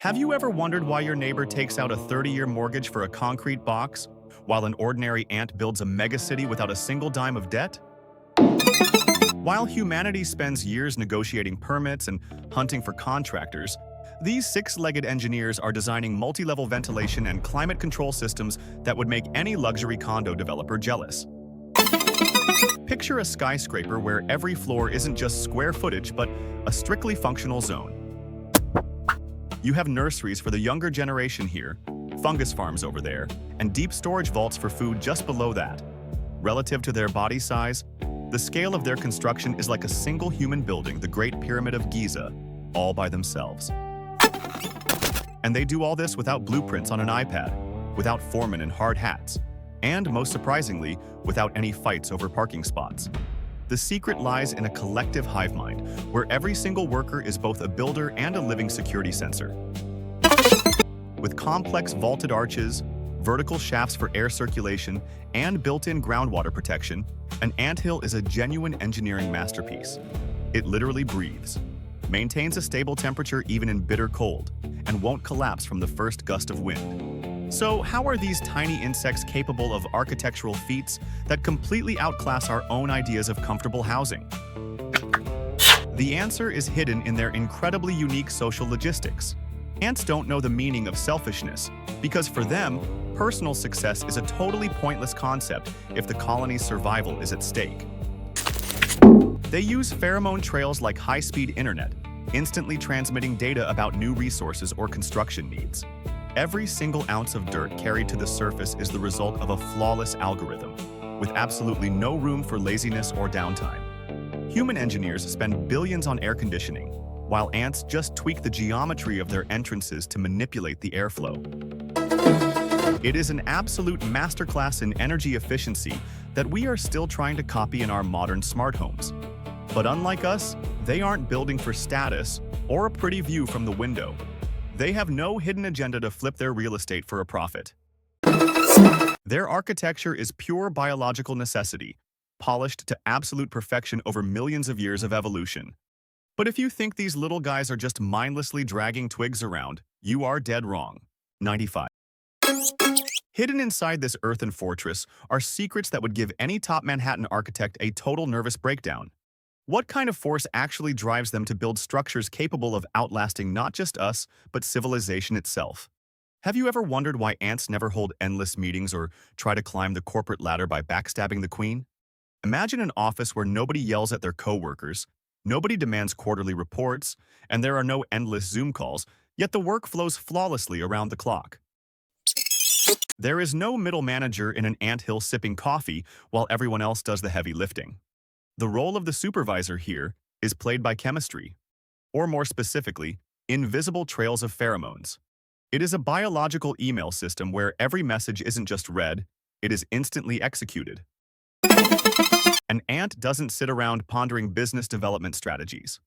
Have you ever wondered why your neighbor takes out a 30-year mortgage for a concrete box, while an ordinary ant builds a megacity without a single dime of debt? While humanity spends years negotiating permits and hunting for contractors, these six-legged engineers are designing multi-level ventilation and climate control systems that would make any luxury condo developer jealous. Picture a skyscraper where every floor isn't just square footage, but a strictly functional zone. You have nurseries for the younger generation here, fungus farms over there, and deep storage vaults for food just below that. Relative to their body size, the scale of their construction is like a single human building the Great Pyramid of Giza, all by themselves. And they do all this without blueprints on an iPad, without foremen in hard hats, and most surprisingly, without any fights over parking spots. The secret lies in a collective hive mind, where every single worker is both a builder and a living security sensor. With complex vaulted arches, vertical shafts for air circulation, and built-in groundwater protection, an anthill is a genuine engineering masterpiece. It literally breathes, maintains a stable temperature even in bitter cold, and won't collapse from the first gust of wind. So how are these tiny insects capable of architectural feats that completely outclass our own ideas of comfortable housing? The answer is hidden in their incredibly unique social logistics. Ants don't know the meaning of selfishness, because for them, personal success is a totally pointless concept if the colony's survival is at stake. They use pheromone trails like high-speed internet, instantly transmitting data about new resources or construction needs. Every single ounce of dirt carried to the surface is the result of a flawless algorithm, with absolutely no room for laziness or downtime. Human engineers spend billions on air conditioning, while ants just tweak the geometry of their entrances to manipulate the airflow. It is an absolute masterclass in energy efficiency that we are still trying to copy in our modern smart homes. But unlike us, they aren't building for status or a pretty view from the window. They have no hidden agenda to flip their real estate for a profit. Their architecture is pure biological necessity, polished to absolute perfection over millions of years of evolution. But if you think these little guys are just mindlessly dragging twigs around, you are dead wrong. 95. Hidden inside this earthen fortress are secrets that would give any top Manhattan architect a total nervous breakdown. What kind of force actually drives them to build structures capable of outlasting not just us, but civilization itself? Have you ever wondered why ants never hold endless meetings or try to climb the corporate ladder by backstabbing the queen? Imagine an office where nobody yells at their coworkers, nobody demands quarterly reports, and there are no endless Zoom calls, yet the work flows flawlessly around the clock. There is no middle manager in an anthill sipping coffee while everyone else does the heavy lifting. The role of the supervisor here is played by chemistry, or more specifically, invisible trails of pheromones. It is a biological email system where every message isn't just read, it is instantly executed. An ant doesn't sit around pondering business development strategies.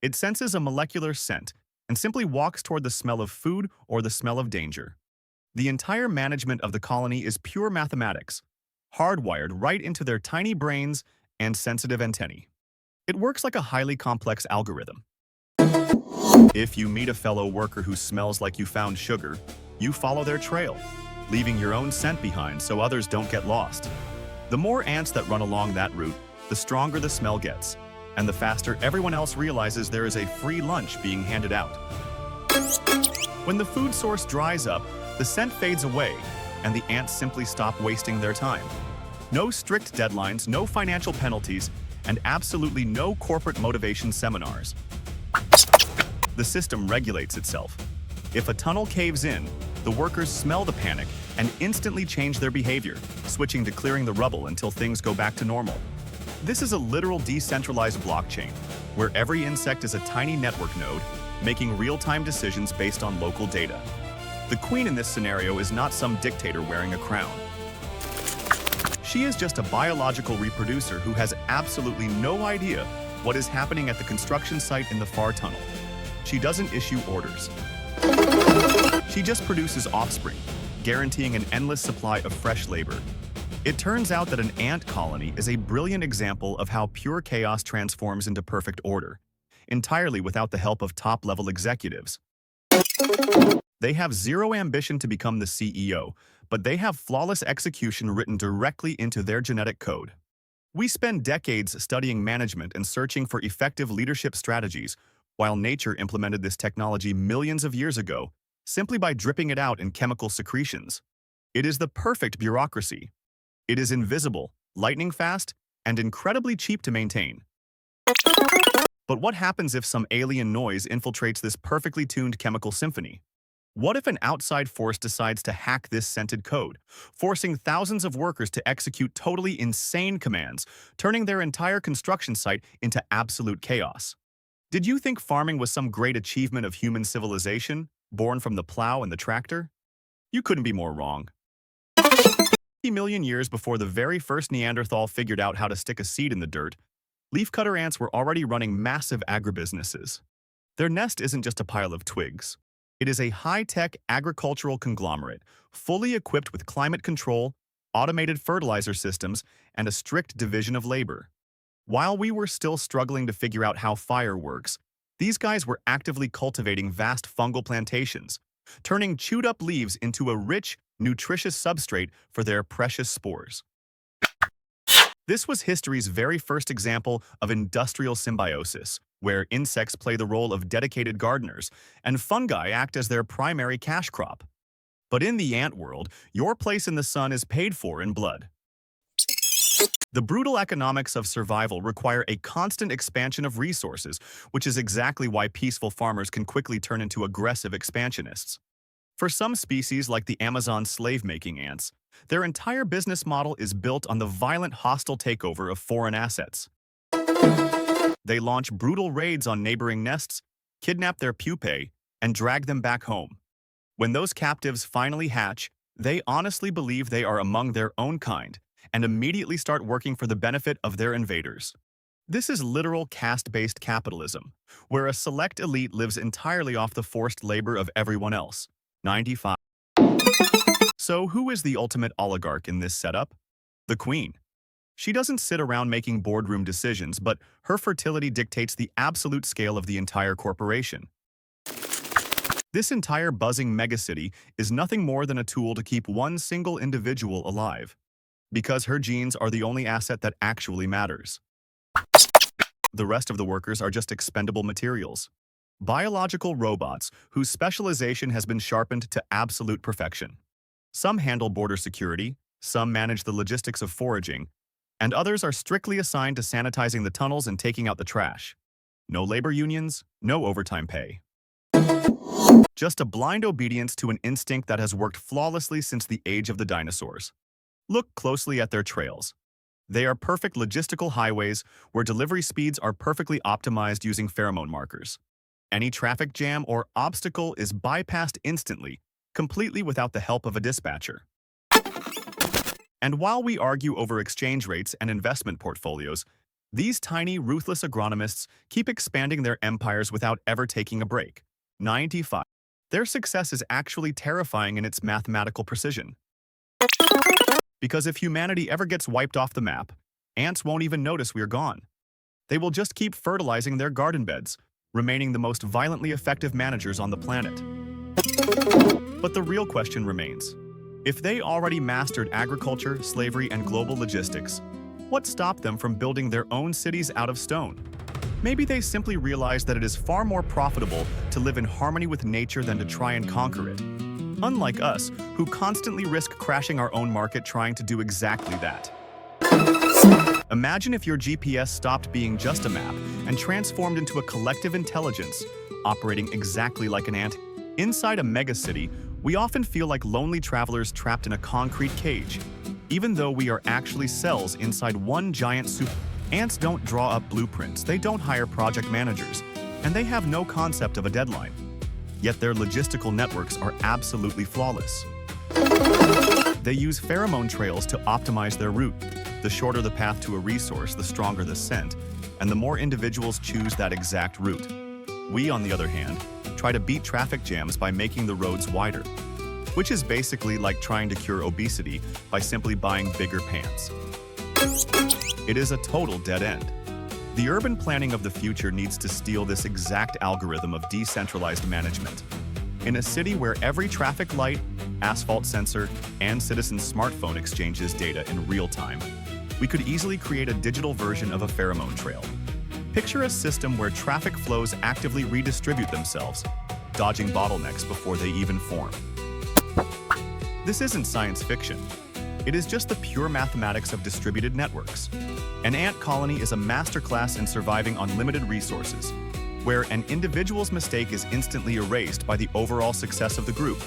It senses a molecular scent and simply walks toward the smell of food or the smell of danger. The entire management of the colony is pure mathematics, hardwired right into their tiny brains and sensitive antennae. It works like a highly complex algorithm. If you meet a fellow worker who smells like you found sugar, you follow their trail, leaving your own scent behind so others don't get lost. The more ants that run along that route, the stronger the smell gets, and the faster everyone else realizes there is a free lunch being handed out. When the food source dries up, the scent fades away, and the ants simply stop wasting their time. No strict deadlines, no financial penalties, and absolutely no corporate motivation seminars. The system regulates itself. If a tunnel caves in, the workers smell the panic and instantly change their behavior, switching to clearing the rubble until things go back to normal. This is a literal decentralized blockchain, where every insect is a tiny network node, making real-time decisions based on local data. The queen in this scenario is not some dictator wearing a crown. She is just a biological reproducer who has absolutely no idea what is happening at the construction site in the far tunnel. She doesn't issue orders. She just produces offspring, guaranteeing an endless supply of fresh labor. It turns out that an ant colony is a brilliant example of how pure chaos transforms into perfect order, entirely without the help of top-level executives. They have zero ambition to become the CEO, but they have flawless execution written directly into their genetic code. We spend decades studying management and searching for effective leadership strategies, while nature implemented this technology millions of years ago, simply by dripping it out in chemical secretions. It is the perfect bureaucracy. It is invisible, lightning fast, and incredibly cheap to maintain. But what happens if some alien noise infiltrates this perfectly tuned chemical symphony? What if an outside force decides to hack this scented code, forcing thousands of workers to execute totally insane commands, turning their entire construction site into absolute chaos? Did you think farming was some great achievement of human civilization, born from the plow and the tractor? You couldn't be more wrong. 50 million years before the very first Neanderthal figured out how to stick a seed in the dirt, leafcutter ants were already running massive agribusinesses. Their nest isn't just a pile of twigs. It is a high-tech agricultural conglomerate, fully equipped with climate control, automated fertilizer systems, and a strict division of labor. While we were still struggling to figure out how fire works, these guys were actively cultivating vast fungal plantations, turning chewed-up leaves into a rich, nutritious substrate for their precious spores. This was history's very first example of industrial symbiosis, where insects play the role of dedicated gardeners and fungi act as their primary cash crop. But in the ant world, your place in the sun is paid for in blood. The brutal economics of survival require a constant expansion of resources, which is exactly why peaceful farmers can quickly turn into aggressive expansionists. For some species like the Amazon slave-making ants, their entire business model is built on the violent hostile takeover of foreign assets. They launch brutal raids on neighboring nests, kidnap their pupae, and drag them back home. When those captives finally hatch, they honestly believe they are among their own kind and immediately start working for the benefit of their invaders. This is literal caste-based capitalism, where a select elite lives entirely off the forced labor of everyone else. 95. So who is the ultimate oligarch in this setup? The queen. She doesn't sit around making boardroom decisions, but her fertility dictates the absolute scale of the entire corporation. This entire buzzing megacity is nothing more than a tool to keep one single individual alive, because her genes are the only asset that actually matters. The rest of the workers are just expendable materials. Biological robots whose specialization has been sharpened to absolute perfection. Some handle border security, some manage the logistics of foraging, and others are strictly assigned to sanitizing the tunnels and taking out the trash. No labor unions, no overtime pay. Just a blind obedience to an instinct that has worked flawlessly since the age of the dinosaurs. Look closely at their trails. They are perfect logistical highways where delivery speeds are perfectly optimized using pheromone markers. Any traffic jam or obstacle is bypassed instantly, completely without the help of a dispatcher. And while we argue over exchange rates and investment portfolios, these tiny, ruthless agronomists keep expanding their empires without ever taking a break. 95. Their success is actually terrifying in its mathematical precision. Because if humanity ever gets wiped off the map, ants won't even notice we're gone. They will just keep fertilizing their garden beds, remaining the most violently effective managers on the planet. But the real question remains. If they already mastered agriculture, slavery, and global logistics, what stopped them from building their own cities out of stone? Maybe they simply realized that it is far more profitable to live in harmony with nature than to try and conquer it. Unlike us, who constantly risk crashing our own market trying to do exactly that. Imagine if your GPS stopped being just a map and transformed into a collective intelligence, operating exactly like an ant. Inside a megacity, we often feel like lonely travelers trapped in a concrete cage, even though we are actually cells inside one giant soup. Ants don't draw up blueprints, they don't hire project managers, and they have no concept of a deadline. Yet their logistical networks are absolutely flawless. They use pheromone trails to optimize their route. The shorter the path to a resource, the stronger the scent, and the more individuals choose that exact route. We, on the other hand, try to beat traffic jams by making the roads wider, which is basically like trying to cure obesity by simply buying bigger pants. It is a total dead end. The urban planning of the future needs to steal this exact algorithm of decentralized management. In a city where every traffic light, asphalt sensor, and citizen's smartphone exchanges data in real time, we could easily create a digital version of a pheromone trail. Picture a system where traffic flows actively redistribute themselves, dodging bottlenecks before they even form. This isn't science fiction. It is just the pure mathematics of distributed networks. An ant colony is a masterclass in surviving on limited resources, where an individual's mistake is instantly erased by the overall success of the group.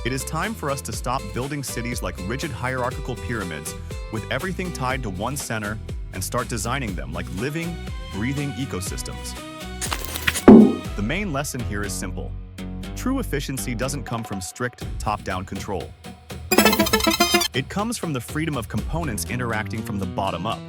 It is time for us to stop building cities like rigid hierarchical pyramids with everything tied to one center and start designing them like living, breathing ecosystems. The main lesson here is simple. True efficiency doesn't come from strict top-down control. It comes from the freedom of components interacting from the bottom up.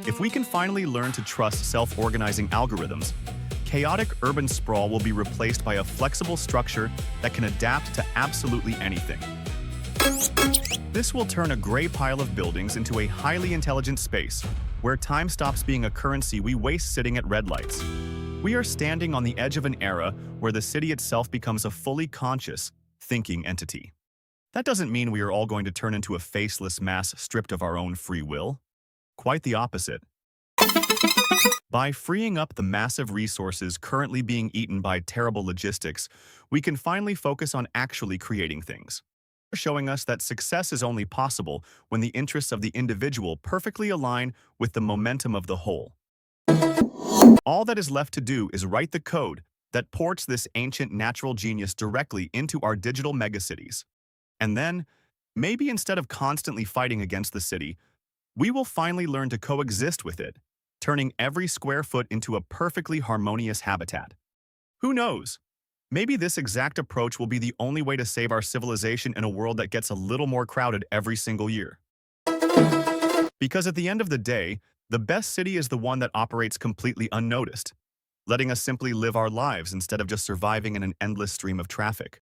If we can finally learn to trust self-organizing algorithms, chaotic urban sprawl will be replaced by a flexible structure that can adapt to absolutely anything. This will turn a gray pile of buildings into a highly intelligent space, where time stops being a currency we waste sitting at red lights. We are standing on the edge of an era where the city itself becomes a fully conscious, thinking entity. That doesn't mean we are all going to turn into a faceless mass stripped of our own free will. Quite the opposite. By freeing up the massive resources currently being eaten by terrible logistics, we can finally focus on actually creating things, showing us that success is only possible when the interests of the individual perfectly align with the momentum of the whole. All that is left to do is write the code that ports this ancient natural genius directly into our digital megacities. And then, maybe instead of constantly fighting against the city, we will finally learn to coexist with it, turning every square foot into a perfectly harmonious habitat. Who knows? Maybe this exact approach will be the only way to save our civilization in a world that gets a little more crowded every single year. Because at the end of the day, the best city is the one that operates completely unnoticed, letting us simply live our lives instead of just surviving in an endless stream of traffic.